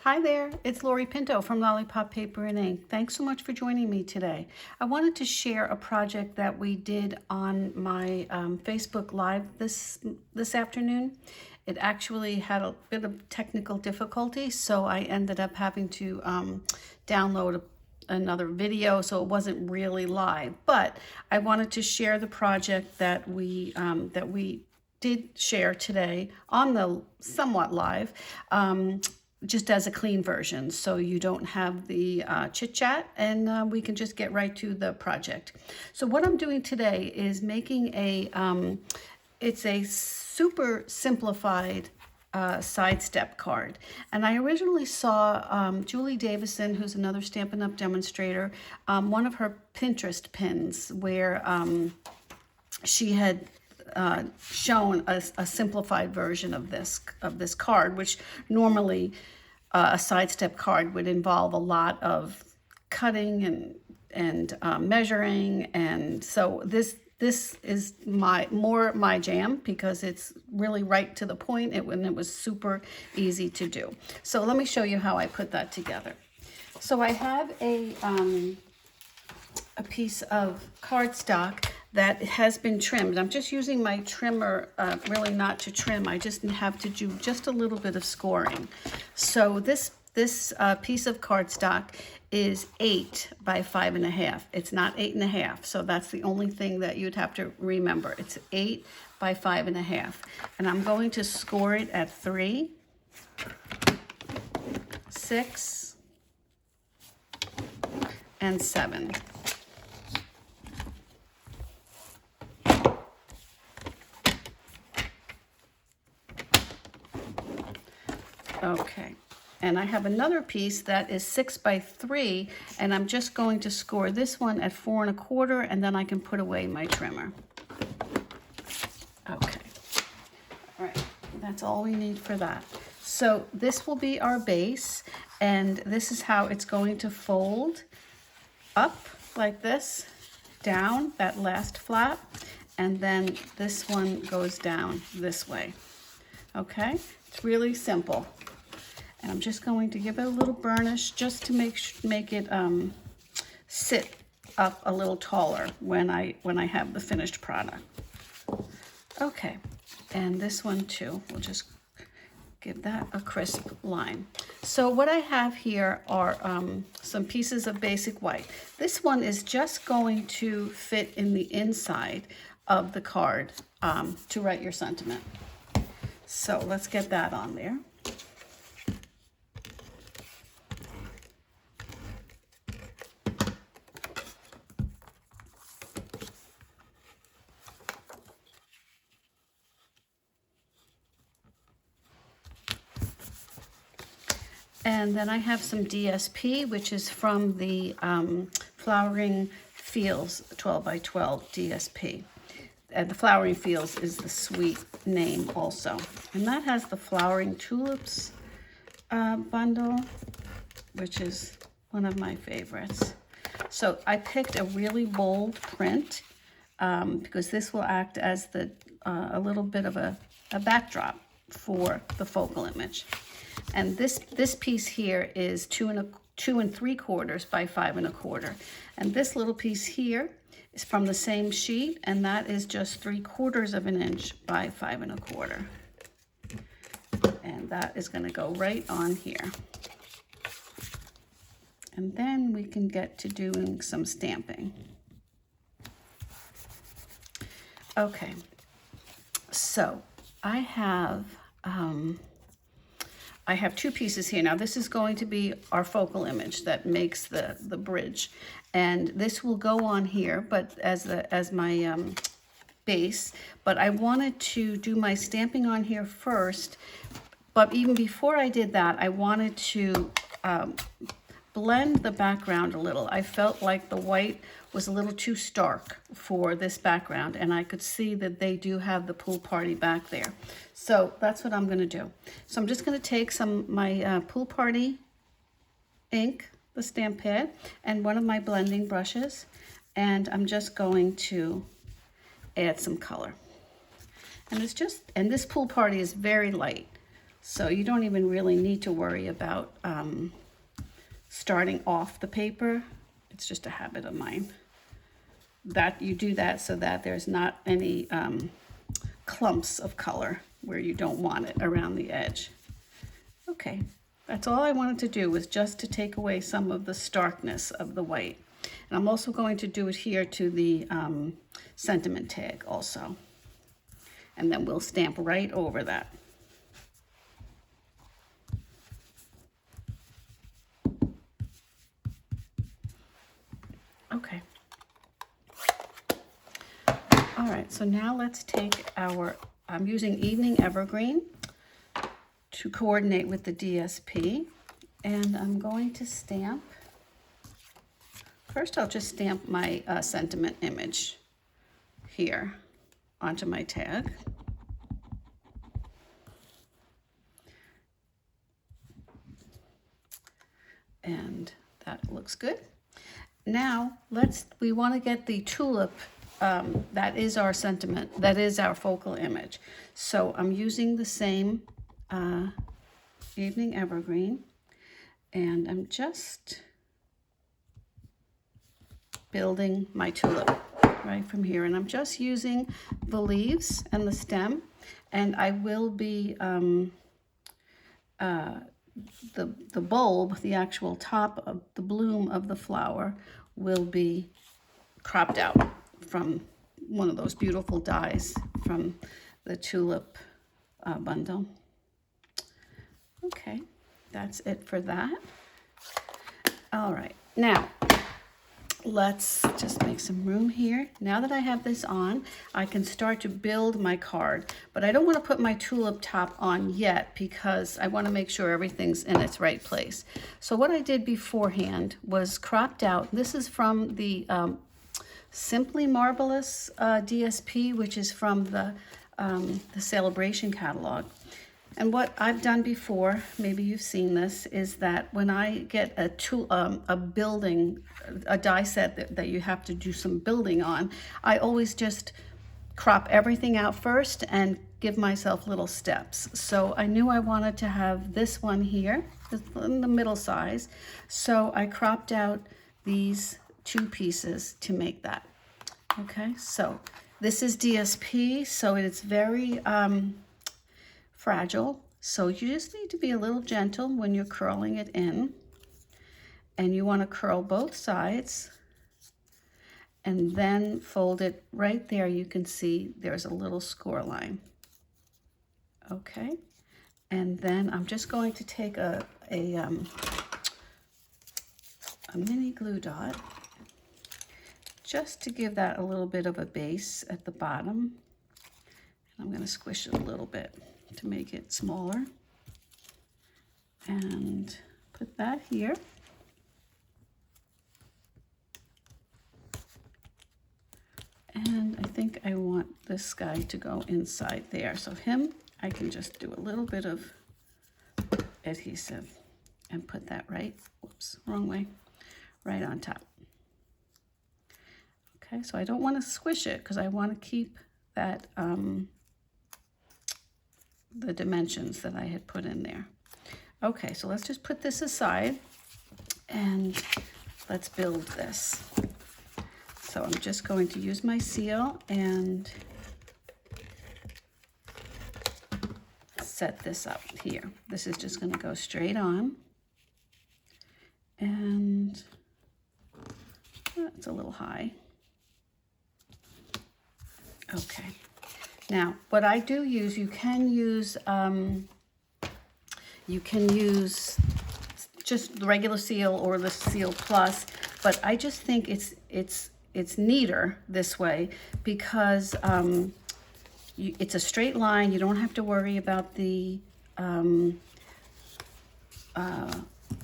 Hi there, it's Lori Pinto from Lollipop Paper and Ink. Thanks so much for joining me today. I wanted to share a project that we did on my Facebook Live this afternoon. It actually had a bit of technical difficulty, so I ended up having to download another video, so it wasn't really live. But I wanted to share the project that we did share today on the somewhat live. Just as a clean version, so you don't have the chit chat, and we can just get right to the project. So what I'm doing today is making it's a super simplified sidestep card. And I originally saw Julie Davison, who's another Stampin' Up! Demonstrator, one of her Pinterest pins where she had shown a simplified version of this card, which normally a sidestep card would involve a lot of cutting and measuring, and so this is more my jam because it's really right to the point, and it was super easy to do. So let me show you how I put that together. So I have a piece of cardstock that has been trimmed. I'm just using my trimmer, really not to trim. I just have to do just a little bit of scoring. So this piece of cardstock is 8 by 5.5. It's not 8.5, so that's the only thing that you'd have to remember. It's 8 by 5.5, and I'm going to score it at 3, 6, and 7. Okay, and I have another piece that is 6 by 3, and I'm just going to score this one at 4 1/4, and then I can put away my trimmer. Okay, all right, that's all we need for that. So this will be our base, and this is how it's going to fold up like this, down that last flap, and then this one goes down this way. Okay, it's really simple. And I'm just going to give it a little burnish just to make it sit up a little taller when I have the finished product. Okay, and this one too, we'll just give that a crisp line. So what I have here are some pieces of basic white. This one is just going to fit in the inside of the card to write your sentiment. So let's get that on there. And then I have some DSP, which is from the Flowering Fields 12 by 12 DSP. And the Flowering Fields is the sweet name also. And that has the Flowering Tulips bundle, which is one of my favorites. So I picked a really bold print because this will act as a little bit of a backdrop for the focal image. And this piece here is 2 3/4 by 5 1/4. And this little piece here is from the same sheet, and that is just 3/4 of an inch by 5 1/4. And that is going to go right on here. And then we can get to doing some stamping. Okay, so I have 2 pieces here. Now this is going to be our focal image that makes the bridge, and this will go on here, but as my base. But I wanted to do my stamping on here first. But even before I did that, I wanted to blend the background a little. I felt like the white was a little too stark for this background, and I could see that they do have the pool party back there. So that's what I'm going to do. So I'm just going to take my pool party ink, the stamp pad, and one of my blending brushes, and I'm just going to add some color. And this pool party is very light. So you don't even really need to worry about starting off the paper. It's just a habit of mine. That you do that so that there's not any clumps of color where you don't want it around the edge. Okay, that's all I wanted to do, was just to take away some of the starkness of the white. And I'm also going to do it here to the sentiment tag also. And then we'll stamp right over that. Okay. All right, so now let's take our, I'm using Evening Evergreen to coordinate with the DSP. And I'm going to stamp, first I'll just stamp my sentiment image here onto my tag. And that looks good. Now we want to get the tulip, that is our sentiment, that is our focal image. So I'm using the same Evening Evergreen, and I'm just building my tulip right from here. And I'm just using the leaves and the stem, and I will be, the bulb, the actual top of the bloom of the flower will be cropped out from one of those beautiful dies from the tulip bundle. Okay, that's it for that. All right, now let's just make some room here. Now that I have this on, I can start to build my card, but I don't want to put my tulip top on yet because I want to make sure everything's in its right place. So what I did beforehand was cropped out. This is from the Simply Marvelous DSP, which is from the Celebration catalog. And what I've done before, maybe you've seen this, is that when I get a die set that you have to do some building on, I always just crop everything out first and give myself little steps. So I knew I wanted to have this one here, in the middle size. So I cropped out these 2 pieces to make that. Okay, so this is DSP, so it's very fragile, so you just need to be a little gentle when you're curling it in, and you want to curl both sides and then fold it right there. You can see there's a little score line. Okay, and then I'm just going to take a mini glue dot just to give that a little bit of a base at the bottom. I'm going to squish it a little bit to make it smaller, and put that here. And I think I want this guy to go inside there. So him, I can just do a little bit of adhesive and put that right, whoops, wrong way, right on top. Okay, so I don't want to squish it because I want to keep that the dimensions that I had put in there. Okay, so let's just put this aside and let's build this. So I'm just going to use my seal and set this up here. This is just going to go straight on, and it's a little high. Okay. Now, what I do use, you can use just the regular seal or the Seal Plus, but I just think it's neater this way because it's a straight line. You don't have to worry about the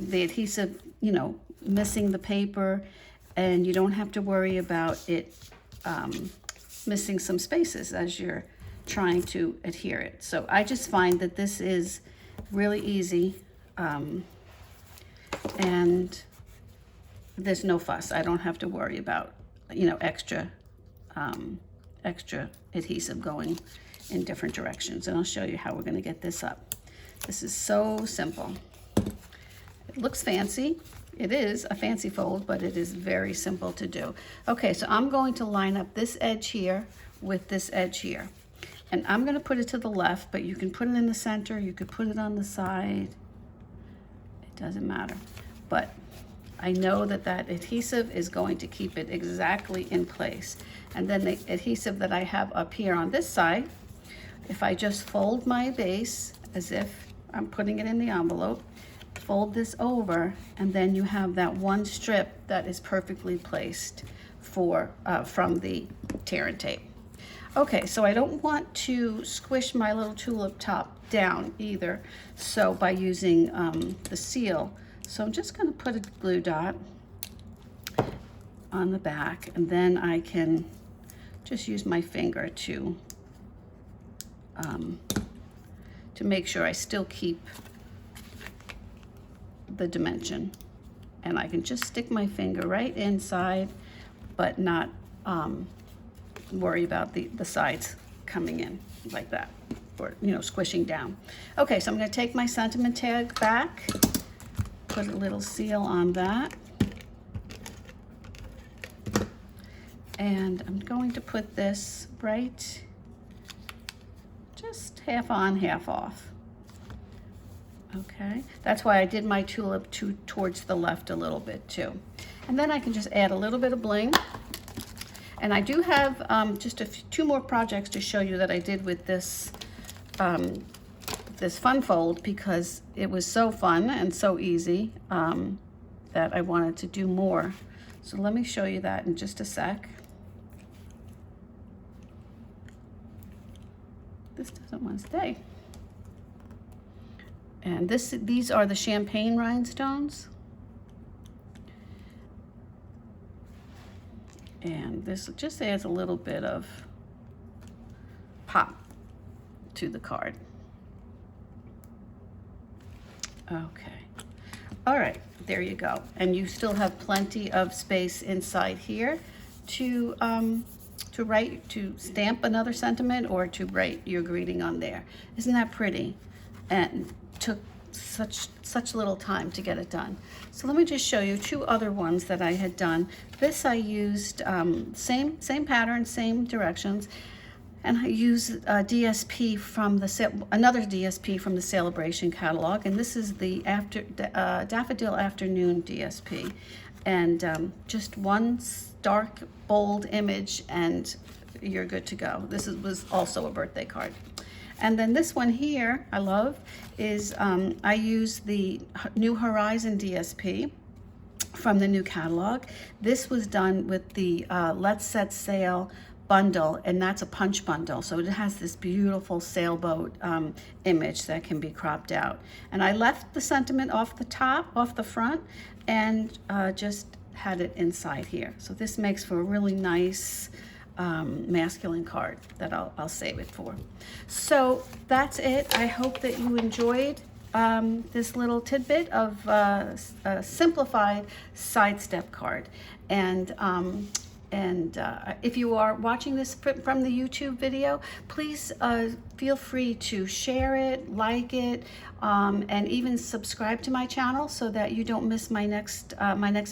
adhesive, missing the paper, and you don't have to worry about it missing some spaces as you're trying to adhere it. So I just find that this is really easy, and there's no fuss. I don't have to worry about, extra adhesive going in different directions. And I'll show you how we're going to get this up. This is so simple. It looks fancy. It is a fancy fold, but it is very simple to do. Okay, so I'm going to line up this edge here with this edge here. And I'm going to put it to the left, but you can put it in the center. You could put it on the side. It doesn't matter. But I know that that adhesive is going to keep it exactly in place. And then the adhesive that I have up here on this side, if I just fold my base as if I'm putting it in the envelope, fold this over, and then you have that one strip that is perfectly placed for from the tear and tape. Okay, so I don't want to squish my little tulip top down either, so by using the seal. So I'm just going to put a glue dot on the back, and then I can just use my finger to make sure I still keep the dimension. And I can just stick my finger right inside, but not worry about the sides coming in like that, or squishing down. Okay, so I'm going to take my sentiment tag back, put a little seal on that, and I'm going to put this right just half on, half off. Okay, that's why I did my tulip towards the left a little bit too. And then I can just add a little bit of bling. And I do have just two more projects to show you that I did with this this fun fold, because it was so fun and so easy that I wanted to do more. So let me show you that in just a sec. This doesn't want to stay. And these are the champagne rhinestones. And this just adds a little bit of pop to the card. Okay. All right, there you go. And you still have plenty of space inside here to stamp another sentiment or to write your greeting on there. Isn't that pretty? And took such little time to get it done. So let me just show you two other ones that I had done. This I used same pattern, same directions, and I used DSP from another DSP from the Celebration catalog, and this is the Daffodil Afternoon DSP, and just one stark, bold image, and you're good to go. This was also a birthday card. And then this one here, I love, is I use the New Horizon DSP from the new catalog. This was done with the Let's Set Sail bundle, and that's a punch bundle. So it has this beautiful sailboat image that can be cropped out. And I left the sentiment off the front, and just had it inside here. So this makes for a really nice masculine card that I'll save it for. So that's it. I hope that you enjoyed this little tidbit of a simplified sidestep card. And if you are watching this from the YouTube video, please feel free to share it, like it, and even subscribe to my channel so that you don't miss my next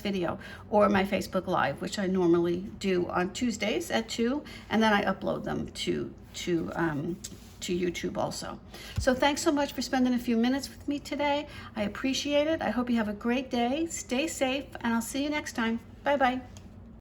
video, or my Facebook Live, which I normally do on Tuesdays at 2, and then I upload them to YouTube also. So thanks so much for spending a few minutes with me today. I appreciate it. I hope you have a great day. Stay safe, and I'll see you next time. Bye-bye.